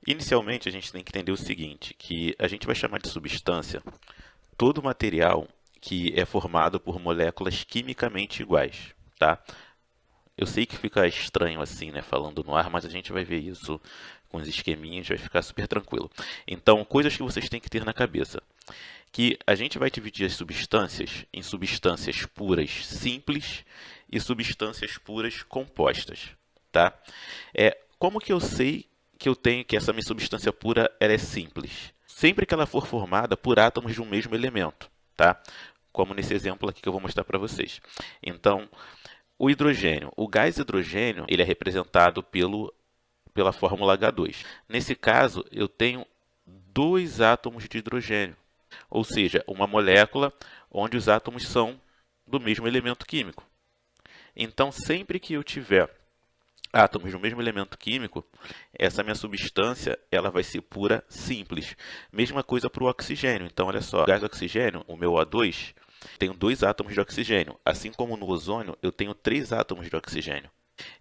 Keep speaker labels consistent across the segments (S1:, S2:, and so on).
S1: Inicialmente, a gente tem que entender o seguinte, que a gente vai chamar de substância todo material que é formado por moléculas quimicamente iguais, tá? Eu sei que fica estranho assim, né, falando no ar, mas a gente vai ver isso com os esqueminhas, vai ficar super tranquilo. Então, coisas que vocês têm que ter na cabeça, que a gente vai dividir as substâncias em substâncias puras simples e substâncias puras compostas, tá? Como que eu sei que essa minha substância pura ela é simples? Sempre que ela for formada por átomos de um mesmo elemento, tá? Como nesse exemplo aqui que eu vou mostrar para vocês. Então, o hidrogênio, o gás hidrogênio, ele é representado pela fórmula H2. Nesse caso, eu tenho dois átomos de hidrogênio, ou seja, uma molécula onde os átomos são do mesmo elemento químico. Então, sempre que eu tiver átomos do mesmo elemento químico, essa minha substância ela vai ser pura simples. Mesma coisa para o oxigênio. Então, olha só, o gás oxigênio, o meu O2, tenho dois átomos de oxigênio. Assim como no ozônio, eu tenho três átomos de oxigênio.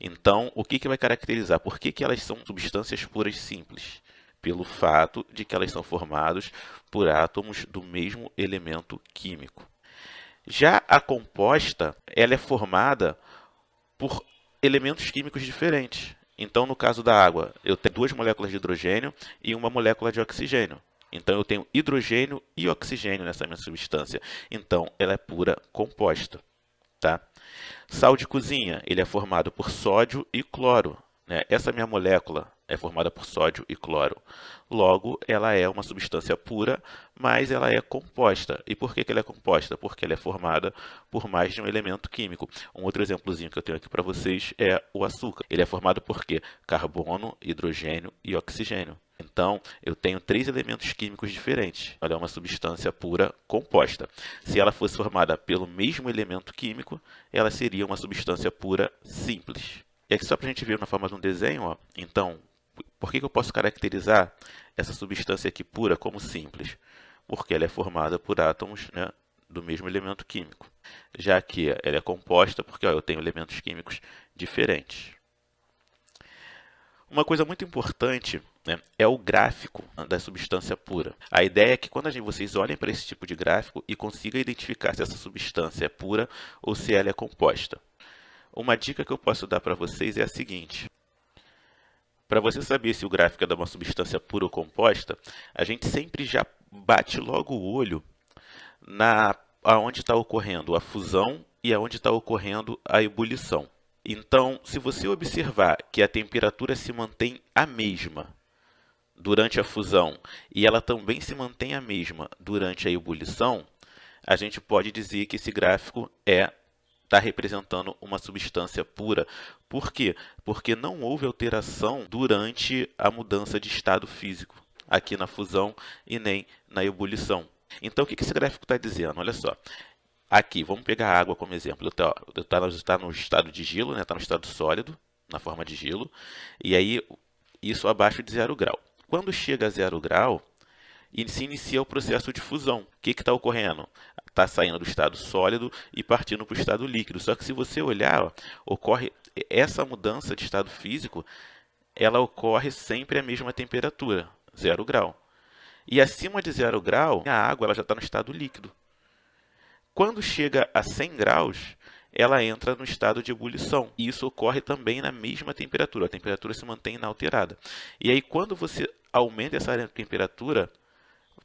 S1: Então, o que vai caracterizar? Por que elas são substâncias puras simples? Pelo fato de que elas são formadas por átomos do mesmo elemento químico. Já a composta, ela é formada por elementos químicos diferentes. Então, no caso da água, eu tenho duas moléculas de hidrogênio e uma molécula de oxigênio. Então, eu tenho hidrogênio e oxigênio nessa minha substância. Então, ela é pura composta. Tá? Sal de cozinha, ele é formado por sódio e cloro, né? Essa minha molécula é formada por sódio e cloro. Logo, ela é uma substância pura, mas ela é composta. E por que ela é composta? Porque ela é formada por mais de um elemento químico. Um outro exemplozinho que eu tenho aqui para vocês é o açúcar. Ele é formado por quê? Carbono, hidrogênio e oxigênio. Então, eu tenho três elementos químicos diferentes. Ela é uma substância pura composta. Se ela fosse formada pelo mesmo elemento químico, ela seria uma substância pura simples. E aqui só para a gente ver na forma de um desenho, ó. Então, por que eu posso caracterizar essa substância aqui pura como simples? Porque ela é formada por átomos, né, do mesmo elemento químico. Já que ela é composta, porque ó, eu tenho elementos químicos diferentes. Uma coisa muito importante, né, é o gráfico da substância pura. A ideia é que quando vocês olhem para esse tipo de gráfico e consigam identificar se essa substância é pura ou se ela é composta. Uma dica que eu posso dar para vocês é a seguinte. Para você saber se o gráfico é de uma substância pura ou composta, a gente sempre já bate logo o olho aonde está ocorrendo a fusão e aonde está ocorrendo a ebulição. Então, se você observar que a temperatura se mantém a mesma durante a fusão e ela também se mantém a mesma durante a ebulição, a gente pode dizer que esse gráfico está representando uma substância pura. Por quê? Porque não houve alteração durante a mudança de estado físico, aqui na fusão e nem na ebulição. Então, o que esse gráfico está dizendo? Olha só. Aqui, vamos pegar a água como exemplo. Está no estado de gelo, né? Está no estado sólido, na forma de gelo. E aí, isso abaixo de 0 grau. Quando chega a 0 grau, se inicia o processo de fusão. O que está ocorrendo? Está saindo do estado sólido e partindo para o estado líquido. Só que se você olhar, ó, ocorre essa mudança de estado físico, ela ocorre sempre à mesma temperatura, 0 grau. E acima de 0 grau, a água ela já está no estado líquido. Quando chega a 100 graus, ela entra no estado de ebulição. E isso ocorre também na mesma temperatura. A temperatura se mantém inalterada. E aí, quando você aumenta essa temperatura,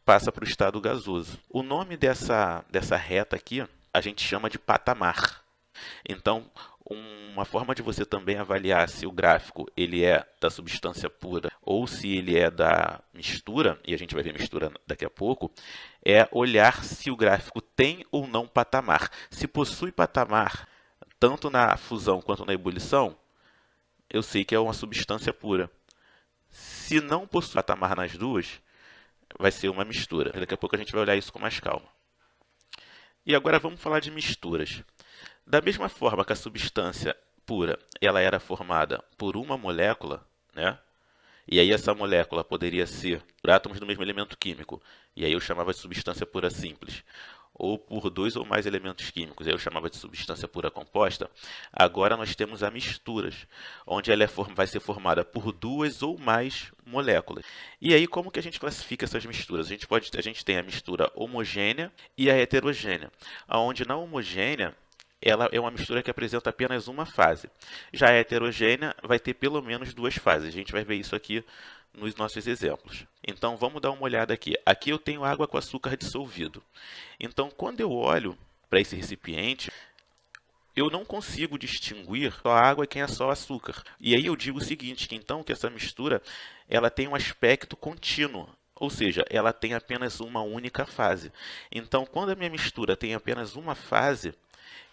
S1: passa para o estado gasoso. O nome dessa reta aqui, a gente chama de patamar. Então, uma forma de você também avaliar se o gráfico ele é da substância pura ou se ele é da mistura, e a gente vai ver mistura daqui a pouco, é olhar se o gráfico tem ou não patamar. Se possui patamar, tanto na fusão quanto na ebulição, eu sei que é uma substância pura. Se não possui patamar nas duas, vai ser uma mistura. Daqui a pouco a gente vai olhar isso com mais calma. E agora vamos falar de misturas. Da mesma forma que a substância pura ela era formada por uma molécula, né? E aí essa molécula poderia ser por átomos do mesmo elemento químico, e aí eu chamava de substância pura simples. ou por dois ou mais elementos químicos, eu chamava de substância pura composta, agora nós temos a misturas, onde ela vai ser formada por duas ou mais moléculas. E aí, como que a gente classifica essas misturas? A gente tem a mistura homogênea e a heterogênea, onde na homogênea ela é uma mistura que apresenta apenas uma fase. Já a heterogênea vai ter pelo menos duas fases. A gente vai ver isso aqui nos nossos exemplos. Então, vamos dar uma olhada aqui. Aqui eu tenho água com açúcar dissolvido. Então, quando eu olho para esse recipiente, eu não consigo distinguir só a água e quem é só açúcar. E aí eu digo o seguinte, que então que essa mistura ela tem um aspecto contínuo. Ou seja, ela tem apenas uma única fase. Então, quando a minha mistura tem apenas uma fase,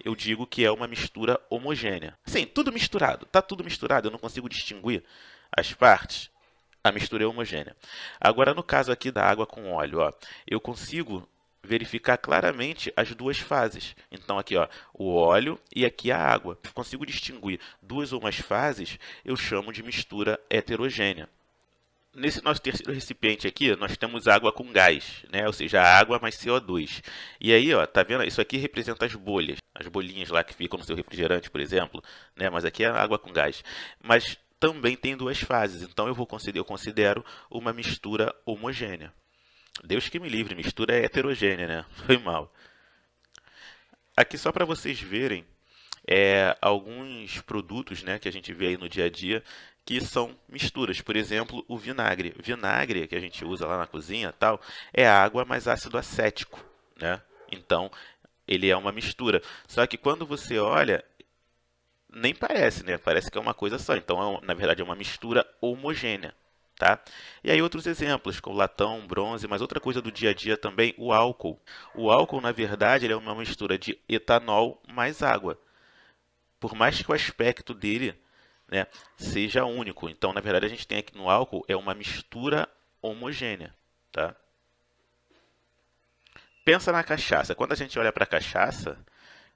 S1: eu digo que é uma mistura homogênea. Sim, tudo misturado. Está tudo misturado, eu não consigo distinguir as partes. A mistura é homogênea. Agora, no caso aqui da água com óleo, ó, eu consigo verificar claramente as duas fases. Então, aqui, ó, o óleo e aqui a água. Eu consigo distinguir duas ou mais fases, eu chamo de mistura heterogênea. Nesse nosso terceiro recipiente aqui, nós temos água com gás, né? Ou seja, água mais CO2. E aí, ó, tá vendo? Isso aqui representa as bolhas, as bolinhas lá que ficam no seu refrigerante, por exemplo, né? Mas aqui é água com gás. Mas também tem duas fases, então eu considero uma mistura homogênea. Deus que me livre, mistura é heterogênea, né? Foi mal. Aqui só para vocês verem alguns produtos, né, que a gente vê aí no dia a dia que são misturas. Por exemplo, o vinagre. Vinagre que a gente usa lá na cozinha, tal, é água mais ácido acético, né? Então, ele é uma mistura. Só que quando você olha, nem parece, né? Parece que é uma coisa só. Então, na verdade, é uma mistura homogênea. Tá? E aí outros exemplos, como latão, bronze, mas outra coisa do dia a dia também, o álcool. O álcool, na verdade, ele é uma mistura de etanol mais água. Por mais que o aspecto dele, né, seja único. Então, na verdade, a gente tem aqui no álcool é uma mistura homogênea. Tá? Pensa na cachaça. Quando a gente olha para a cachaça,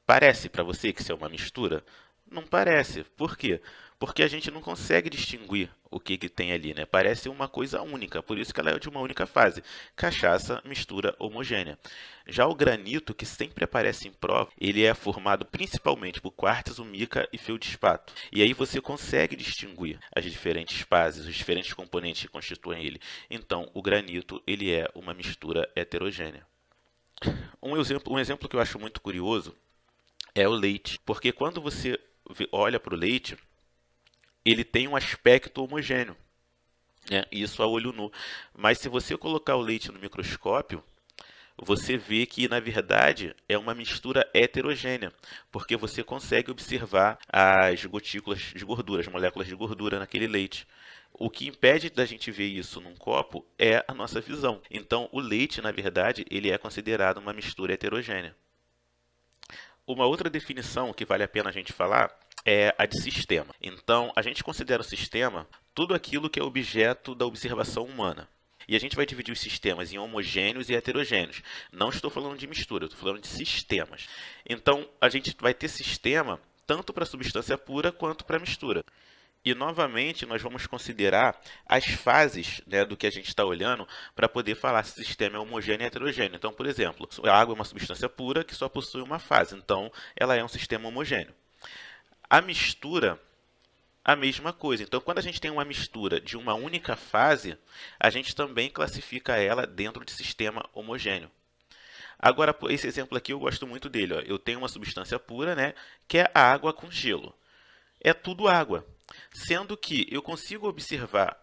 S1: parece para você que isso é uma mistura? Não parece. Por quê? Porque a gente não consegue distinguir o que tem ali, né? Parece uma coisa única, por isso que ela é de uma única fase. Cachaça, mistura homogênea. Já o granito, que sempre aparece em prova, ele é formado principalmente por quartzo, mica e feldspato. E aí você consegue distinguir as diferentes fases, os diferentes componentes que constituem ele. Então, o granito, ele é uma mistura heterogênea. Um exemplo que eu acho muito curioso é o leite, porque quando você olha para o leite, ele tem um aspecto homogêneo, né? Isso a olho nu. Mas se você colocar o leite no microscópio, você vê que, na verdade, é uma mistura heterogênea, porque você consegue observar as gotículas de gordura, as moléculas de gordura naquele leite. O que impede da gente ver isso num copo é a nossa visão. Então, o leite, na verdade, ele é considerado uma mistura heterogênea. Uma outra definição que vale a pena a gente falar é a de sistema. Então, a gente considera o sistema tudo aquilo que é objeto da observação humana. E a gente vai dividir os sistemas em homogêneos e heterogêneos. Não estou falando de mistura, estou falando de sistemas. Então, a gente vai ter sistema tanto para substância pura quanto para mistura. E, novamente, nós vamos considerar as fases, né, do que a gente está olhando para poder falar se o sistema é homogêneo e heterogêneo. Então, por exemplo, a água é uma substância pura que só possui uma fase. Então, ela é um sistema homogêneo. A mistura, a mesma coisa. Então, quando a gente tem uma mistura de uma única fase, a gente também classifica ela dentro de sistema homogêneo. Agora, esse exemplo aqui eu gosto muito dele. Ó. Eu tenho uma substância pura, né, que é a água com gelo. É tudo água. Sendo que eu consigo observar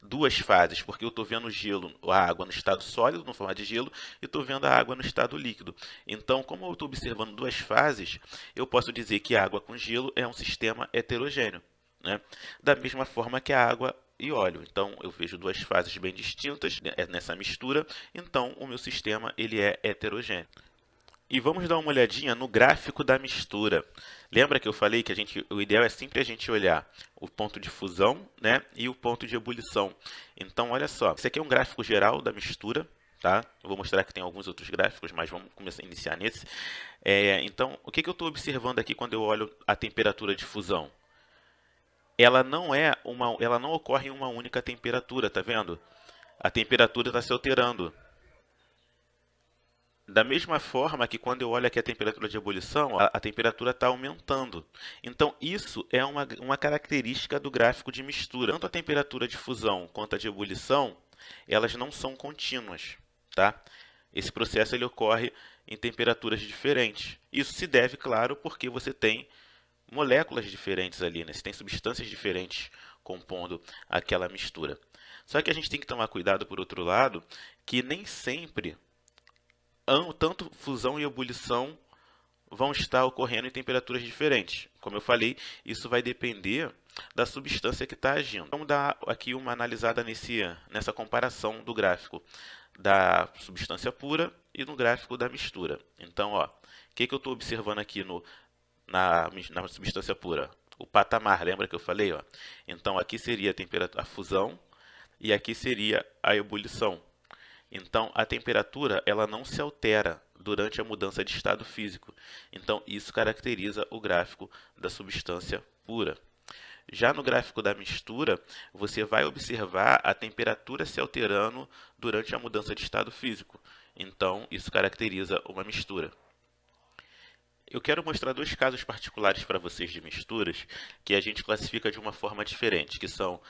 S1: duas fases, porque eu estou vendo o gelo, a água no estado sólido, no formato de gelo, e estou vendo a água no estado líquido. Então, como eu estou observando duas fases, eu posso dizer que a água com gelo é um sistema heterogêneo, né? Da mesma forma que a água e óleo. Então, eu vejo duas fases bem distintas nessa mistura, então o meu sistema ele é heterogêneo. E vamos dar uma olhadinha no gráfico da mistura. Lembra que eu falei que o ideal é sempre a gente olhar o ponto de fusão, né, e o ponto de ebulição. Então, olha só, esse aqui é um gráfico geral da mistura, tá? Eu vou mostrar que tem alguns outros gráficos, mas vamos começar a iniciar nesse. Então, o que eu estou observando aqui quando eu olho a temperatura de fusão? Ela não ocorre em uma única temperatura, tá vendo? A temperatura está se alterando. Da mesma forma que quando eu olho aqui a temperatura de ebulição, a temperatura está aumentando. Então, isso é uma característica do gráfico de mistura. Tanto a temperatura de fusão quanto a de ebulição, elas não são contínuas, tá? Esse processo ele ocorre em temperaturas diferentes. Isso se deve, claro, porque você tem moléculas diferentes ali, né? Você tem substâncias diferentes compondo aquela mistura. Só que a gente tem que tomar cuidado, por outro lado, que nem sempre tanto fusão e ebulição vão estar ocorrendo em temperaturas diferentes. Como eu falei, isso vai depender da substância que está agindo. Vamos dar aqui uma analisada nessa comparação do gráfico da substância pura e no gráfico da mistura. Então, ó, o que eu estou observando aqui na substância pura? O patamar, lembra que eu falei? Ó? Então, aqui seria a fusão e aqui seria a ebulição. Então, a temperatura ela não se altera durante a mudança de estado físico. Então, isso caracteriza o gráfico da substância pura. Já no gráfico da mistura, você vai observar a temperatura se alterando durante a mudança de estado físico. Então, isso caracteriza uma mistura. Eu quero mostrar dois casos particulares para vocês de misturas que a gente classifica de uma forma diferente, que são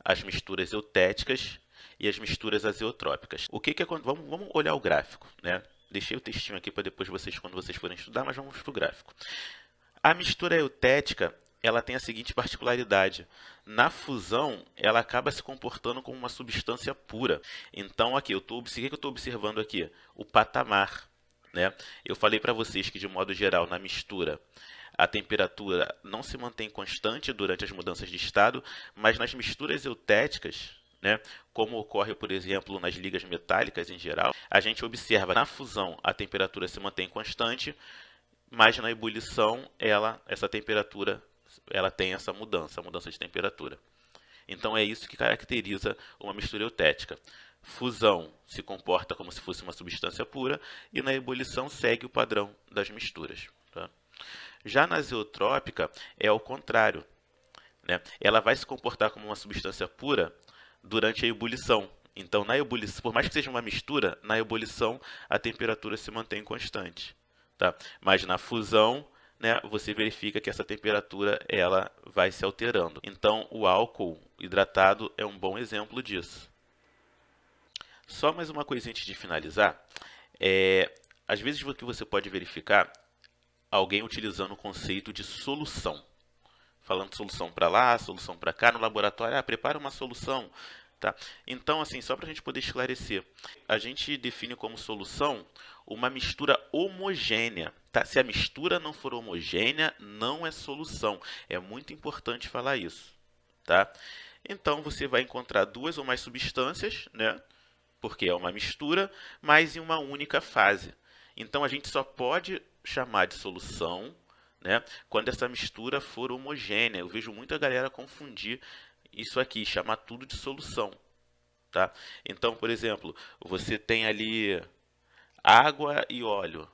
S1: as misturas eutéticas e as misturas azeotrópicas. O que acontece? Vamos olhar o gráfico, né? Deixei o textinho aqui para depois quando vocês forem estudar, mas vamos para o gráfico. A mistura eutética, ela tem a seguinte particularidade. Na fusão, ela acaba se comportando como uma substância pura. Então, aqui, o que eu estou observando aqui? O patamar, né? Eu falei para vocês que, de modo geral, na mistura, a temperatura não se mantém constante durante as mudanças de estado, mas nas misturas eutéticas, né, como ocorre, por exemplo, nas ligas metálicas em geral, a gente observa na fusão a temperatura se mantém constante, mas na ebulição essa temperatura ela tem essa mudança de temperatura. Então é isso que caracteriza uma mistura eutética. Fusão se comporta como se fosse uma substância pura e na ebulição segue o padrão das misturas. Tá? Já na azeotrópica é o contrário, né? Ela vai se comportar como uma substância pura durante a ebulição. Então, na ebulição, por mais que seja uma mistura, na ebulição a temperatura se mantém constante. Tá? Mas na fusão, né, você verifica que essa temperatura ela vai se alterando. Então, o álcool hidratado é um bom exemplo disso. Só mais uma coisinha antes de finalizar. Às vezes o que você pode verificar alguém utilizando o conceito de solução. Falando solução para lá, solução para cá, no laboratório, prepara uma solução. Tá? Então, assim, só para a gente poder esclarecer, a gente define como solução uma mistura homogênea. Tá? Se a mistura não for homogênea, não é solução. É muito importante falar isso. Tá? Então, você vai encontrar duas ou mais substâncias, né? Porque é uma mistura, mas em uma única fase. Então, a gente só pode chamar de solução, né, quando essa mistura for homogênea. Eu vejo muita galera confundir isso aqui, chamar tudo de solução. Tá? Então, por exemplo, você tem ali água e óleo.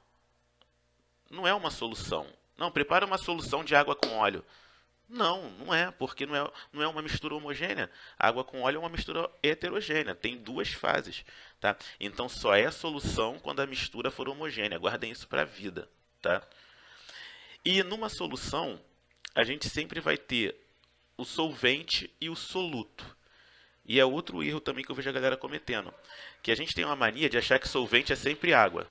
S1: Não é uma solução. Não, prepara uma solução de água com óleo. Não é, porque não é uma mistura homogênea. Água com óleo é uma mistura heterogênea, tem duas fases. Tá? Então, só é solução quando a mistura for homogênea. Guardem isso para a vida. Tá? E numa solução, a gente sempre vai ter o solvente e o soluto. E é outro erro também que eu vejo a galera cometendo, que a gente tem uma mania de achar que solvente é sempre água.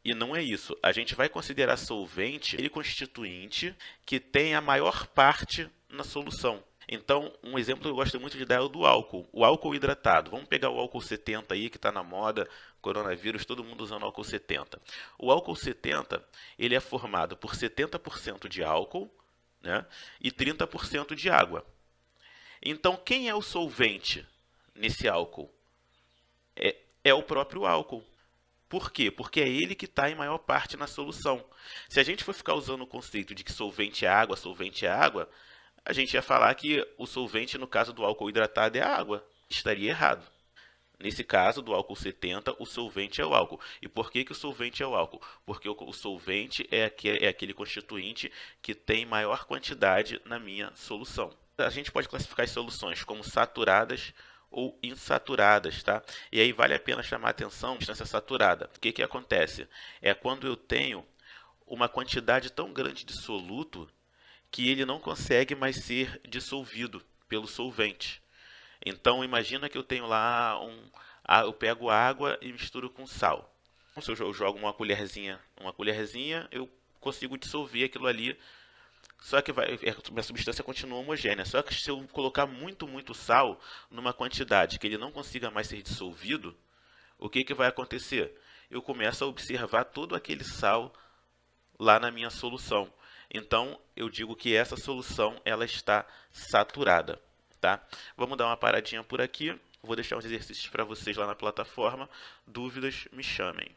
S1: E não é isso. A gente vai considerar solvente aquele constituinte que tem a maior parte na solução. Então, um exemplo que eu gosto muito de dar é o do álcool. O álcool hidratado. Vamos pegar o álcool 70 aí, que está na moda, coronavírus, todo mundo usando álcool 70. O álcool 70, ele é formado por 70% de álcool, né, e 30% de água. Então, quem é o solvente nesse álcool? É o próprio álcool. Por quê? Porque é ele que está em maior parte na solução. Se a gente for ficar usando o conceito de que solvente é água, a gente ia falar que o solvente, no caso do álcool hidratado, é a água. Estaria errado. Nesse caso, do álcool 70, o solvente é o álcool. E por que o solvente é o álcool? Porque o solvente é aquele constituinte que tem maior quantidade na minha solução. A gente pode classificar as soluções como saturadas ou insaturadas, tá? E aí vale a pena chamar a atenção substância saturada. O que que acontece? É quando eu tenho uma quantidade tão grande de soluto que ele não consegue mais ser dissolvido pelo solvente. Então imagina que eu tenho lá eu pego água e misturo com sal. Então, se eu jogo uma colherzinha, eu consigo dissolver aquilo ali. Só que minha substância continua homogênea. Só que se eu colocar muito sal numa quantidade que ele não consiga mais ser dissolvido, o que que vai acontecer? Eu começo a observar todo aquele sal lá na minha solução. Então, eu digo que essa solução ela está saturada, tá? Vamos dar uma paradinha por aqui. Vou deixar uns exercícios para vocês lá na plataforma. Dúvidas, me chamem.